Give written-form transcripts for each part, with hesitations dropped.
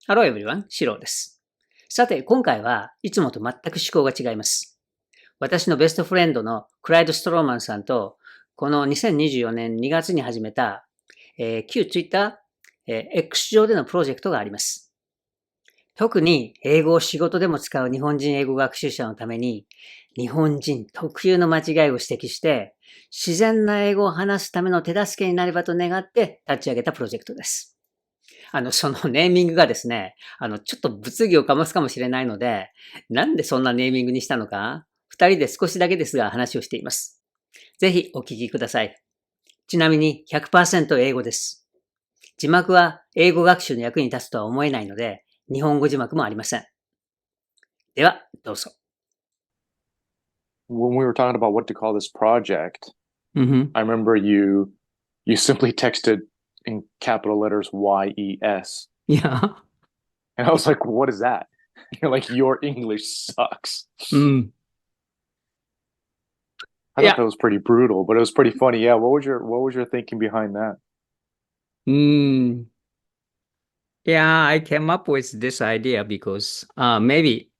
Hello everyone, シローです。さて、今回はいつもと全く趣向が違います。私のベストフレンドのクライド・ストローマンさんと、この2024年2月に始めた、旧 Twitter、X 上でのプロジェクトがあります。特に英語を仕事でも使う日本人英語学習者のために、日本人特有の間違いを指摘して、自然な英語を話すための手助けになればと願って立ち上げたプロジェクトです。そのネーミングがですね、ちょっと物議を醸すかもしれないので、なんでそんなネーミングにしたのか、二人で少しだけですが話をしています。ぜひお聞きください。ちなみに 100% 英語です。字幕は英語学習の役に立つとは思えないので、日本語字幕もありません。では、どうぞ。When we were talking about what to call this project, Mm-hmm. I remember you simply texted in capital letters YES. Yeah. And I was like, what is that? You're like, your English sucks. Mm. I thought that was pretty brutal, but it was pretty funny. Yeah, what was your thinking behind that? Mm. Yeah, I came up with this idea because maybe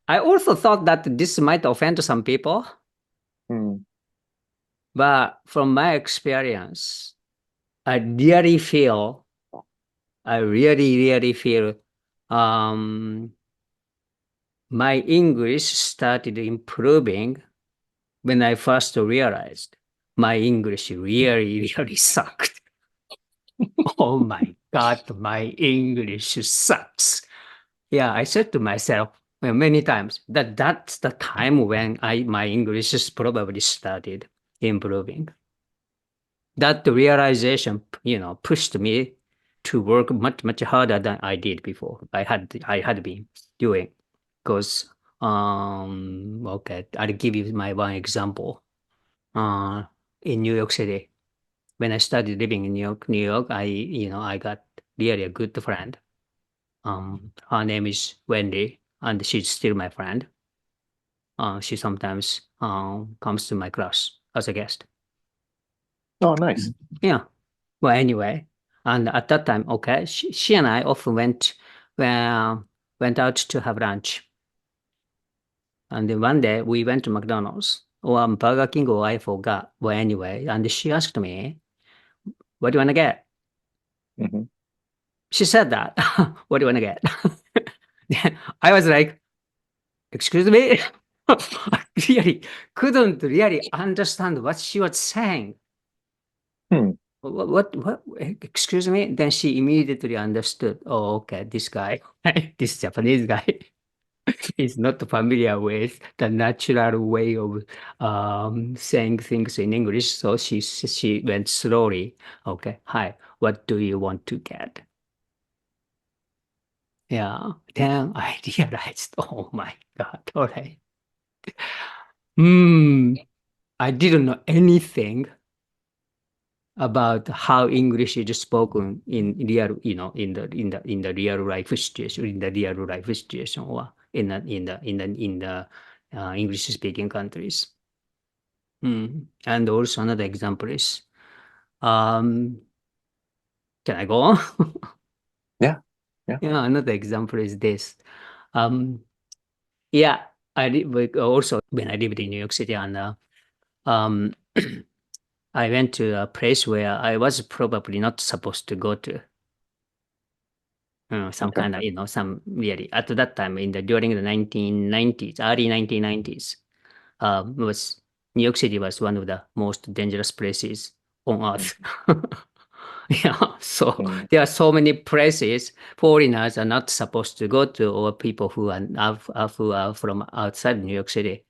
I also thought that this might offend some people, Hmm. but from my experience, I really feel, I really feel um, my English started improving when I first realized my English really sucked. Oh my God, my English sucks. Yeah, I said to myself many times that that's the time when my English is probably started improving. That realization, pushed me to work much harder than I did before. I had been doing. Because okay, I'll give you my one example. Uh, in New York City, when I started living in New York, I got really a good friend. Her name is Wendy, and she's still my friend. She sometimes comes to my class as a guest. Oh, nice. Yeah. Well, anyway, and at that time, okay, she and I often went out to have lunch. And then one day we went to McDonald's or Burger King, or I forgot. Well, anyway, and she asked me, "What do you want to get?" Hmm. She said that. What do you want to get? I was like, "Excuse me." I really couldn't really understand what she was saying. Hmm. What, excuse me? Then she immediately understood. Oh, okay, this guy, this Japanese guy is not familiar with the natural way of saying things in English. So she went slowly. Okay, hi, what do you want to get? Yeah, then I realized, oh my God, all right. I didn't know anything about how English is spoken in real, in the real life situation, or in the English speaking countries. And also another example is, um, can I go on? Yeah. Yeah. Yeah, another example is this. Um, yeah, also when I lived in New York City, and um, I went to a place where I was probably not supposed to go to. Some Okay. kind of, some really, at that time during the 1990s, early 1990s, was New York City was one of the most dangerous places on earth. Yeah, so Hmm. there are so many places foreigners are not supposed to go to, or people who are from outside New York City,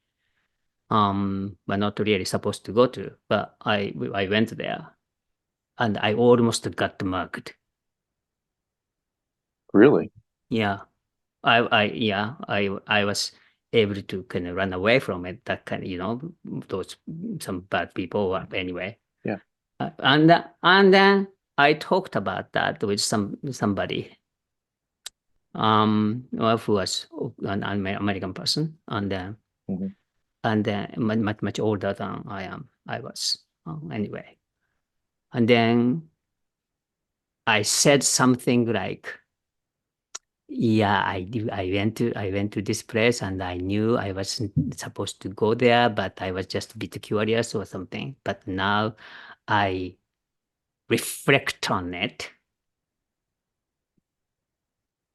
were not really supposed to go to. But I went there, and I almost got mugged. Really? Yeah. I was able to kind of run away from it. That kind of, those some bad people. Anyway, Yeah. and then I talked about that with somebody, who was an American person, Hmm. and then much older than I was. Anyway, and then I said something like, Yeah, I went to this place and I knew I wasn't supposed to go there, but I was just a bit curious or something. But now I reflect on it.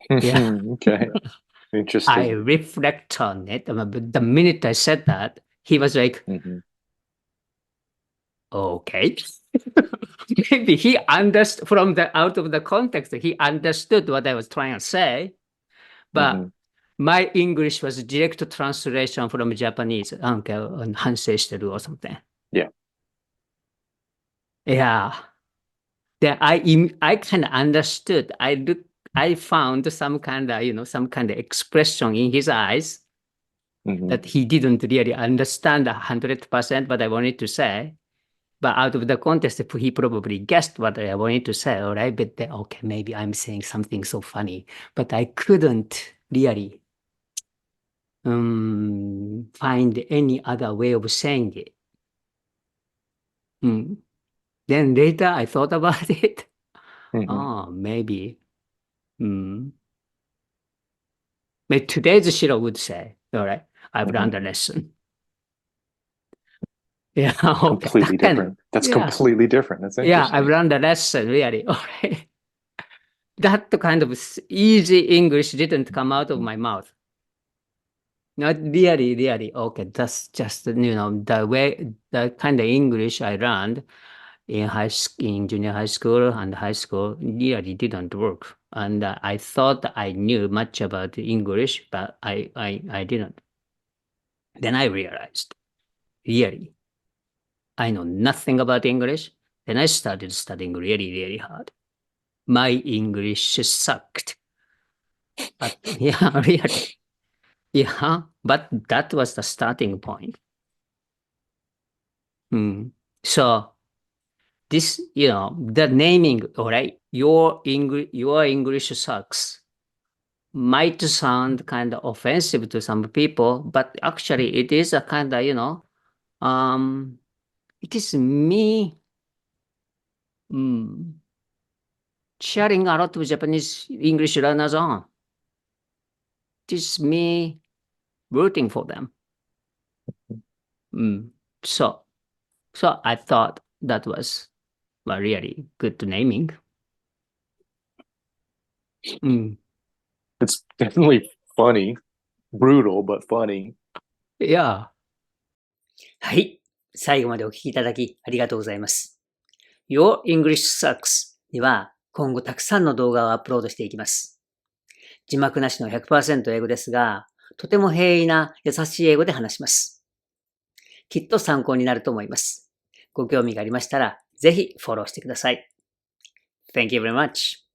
Yeah. Okay. I Interesting. reflect on it. But the minute I said that, he was like, Mhm. okay. Maybe he understood from the out of the context, he understood what I was trying to say, but Mhm. my English was direct translation from Japanese. なんか反省してる or something. Yeah. Yeah. Then I kind of understood. I found some kind of, some kind of expression in his eyes Mhm. that he didn't really understand 100% what I wanted to say. But out of the context, he probably guessed what I wanted to say, all right? But then, okay, maybe I'm saying something so funny, but I couldn't really find any other way of saying it. Then later I thought about it. Mhm. Oh, maybe. But today's Shiro would say, all right, I've Mhm. learned a lesson. Yeah, okay. Completely That kind of, different. That's yeah. completely different. That's Yeah, I've interesting. learned a lesson, really. All right. That kind of easy English didn't come out of Mhm. my mouth. Not really. Okay, that's just, the kind of English I learned in junior high school and high school really didn't work. And I thought I knew much about English, but I didn't. Then I realized, really, I know nothing about English. Then I started studying really hard. My English sucked. But yeah, really. Yeah, but that was the starting point. So this, the naming, all right, your English sucks might sound kind of offensive to some people, but actually it is a kind of, it is me sharing a lot of Japanese English learners on. It is me rooting for them. So I thought that was really good naming. It's definitely funny. Brutal, but funny. Yeah. はい。最後までお聞きいただきありがとうございます。Your English Sucks には今後たくさんの動画をアップロードしていきます。字幕なしの 100% 英語ですが、とても平易な優しい英語で話します。きっと参考になると思います。ご興味がありましたら、ぜひフォローしてください。Thank you very much.